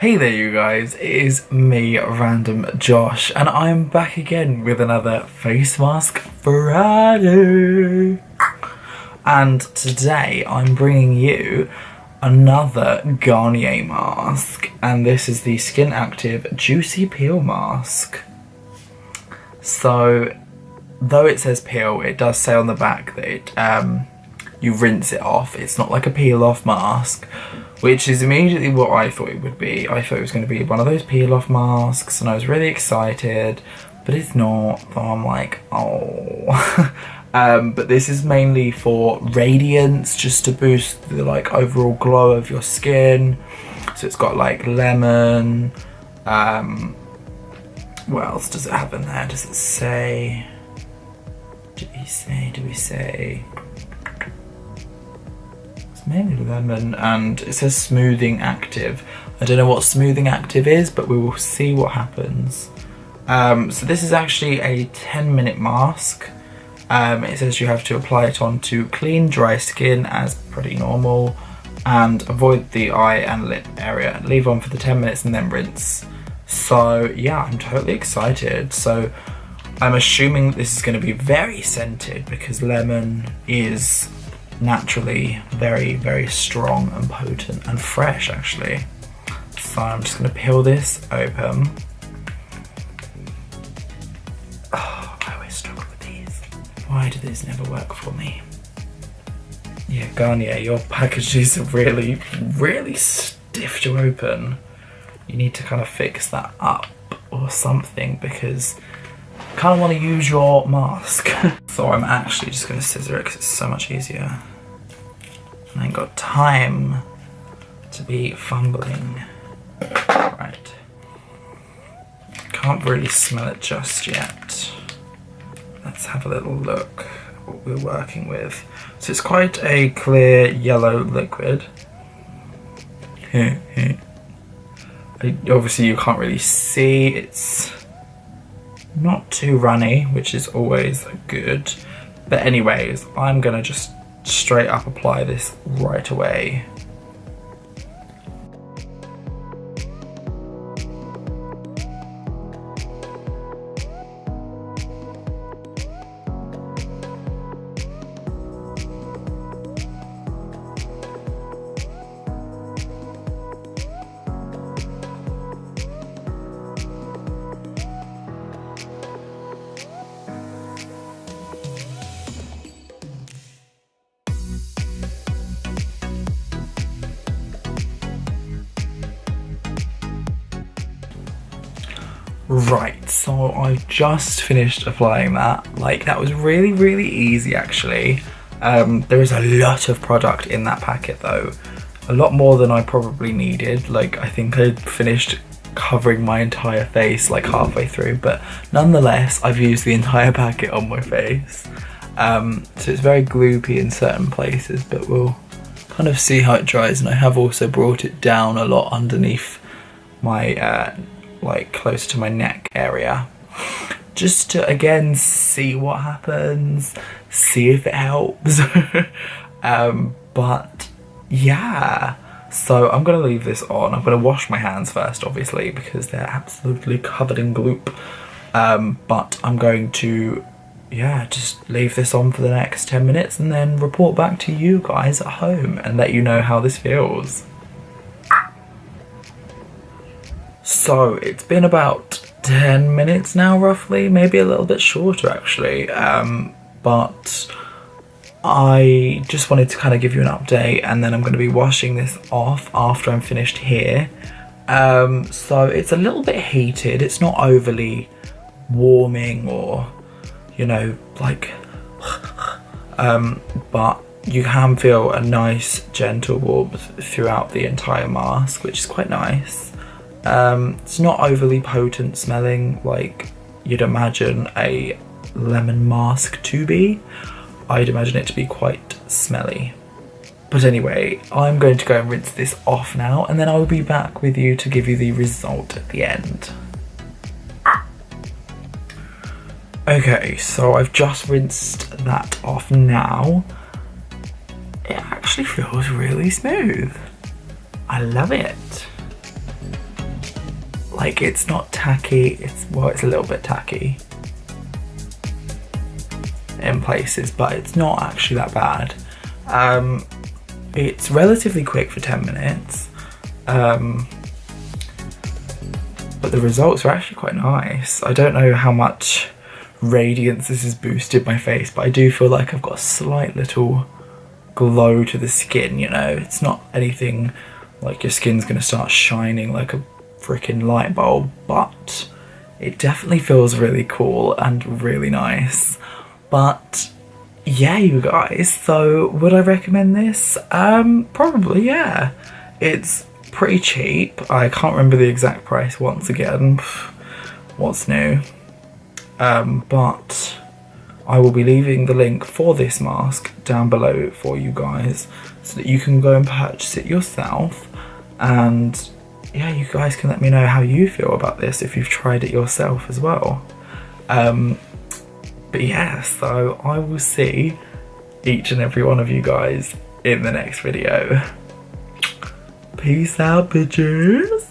Hey there you guys, it is me, RandomJosh, and I'm back again with another Face Mask Friday. And today I'm bringing you another Garnier mask, and this is the Skin Active Juicy Peel Mask. So, though it says peel, it does say on the back that you rinse it off. It's not like a peel-off mask, which is immediately what I thought it would be. I thought it was going to be one of those peel-off masks, and I was really excited, but it's not. So I'm like, oh. But this is mainly for radiance, just to boost the overall glow of your skin. So it's got lemon. What else does it have in there? Does it say? Do we say? Mainly lemon, and it says smoothing active. I don't know what smoothing active is, but we will see what happens. So this is actually a 10-minute mask. It says you have to apply it onto clean, dry skin as pretty normal, and avoid the eye and lip area. Leave on for the 10 minutes and then rinse. So yeah, I'm totally excited. So I'm assuming this is going to be very scented because lemon is naturally very, very strong and potent and fresh actually. So I'm just going to peel this open. Oh, I always struggle with these. Why do these never work for me? Yeah, Garnier, your packages are really, really stiff to open. You need to kind of fix that up or something, because I kind of want to use your mask. So I'm actually just going to scissor it because it's so much easier. And I ain't got time to be fumbling. Right. Can't really smell it just yet. Let's have a little look at what we're working with. So it's quite a clear yellow liquid. Obviously you can't really see. It's not too runny, which is always good. But anyways, I'm gonna just straight up apply this right away. Right, so I've just finished applying that. That was really, really easy actually. There is a lot of product in that packet though. A lot more than I probably needed. I think I finished covering my entire face halfway through, but nonetheless, I've used the entire packet on my face. So it's very gloopy in certain places, but we'll kind of see how it dries. And I have also brought it down a lot underneath my closer to my neck area, just to again see what happens, see if it helps. But yeah, so I'm gonna leave this on. I'm gonna wash my hands first obviously because they're absolutely covered in gloop, but I'm going to just leave this on for the next 10 minutes and then report back to you guys at home and let you know how this feels. So it's been about 10 minutes now roughly, maybe a little bit shorter actually, but I just wanted to kind of give you an update, and then I'm going to be washing this off after I'm finished here. So it's a little bit heated, it's not overly warming or but you can feel a nice gentle warmth throughout the entire mask, which is quite nice. It's not overly potent smelling like you'd imagine a lemon mask to be. I'd imagine it to be quite smelly. But anyway, I'm going to go and rinse this off now, and then I'll be back with you to give you the result at the end. Okay, so I've just rinsed that off now. It actually feels really smooth. I love it. like it's not tacky, it's a little bit tacky in places, but it's not actually that bad. It's relatively quick for 10 minutes, but the results are actually quite nice. I don't know how much radiance this has boosted my face, but I do feel like I've got a slight little glow to the skin, you know. It's not anything like your skin's gonna start shining like a freaking light bulb, but it definitely feels really cool and really nice. But yeah, you guys, so would I recommend this? Probably, yeah. It's pretty cheap. I can't remember the exact price once again. What's new? But I will be leaving the link for this mask down below for you guys so that you can go and purchase it yourself. And yeah, you guys can let me know how you feel about this if you've tried it yourself as well. But yeah, so I will see each and every one of you guys in the next video. Peace out, bitches.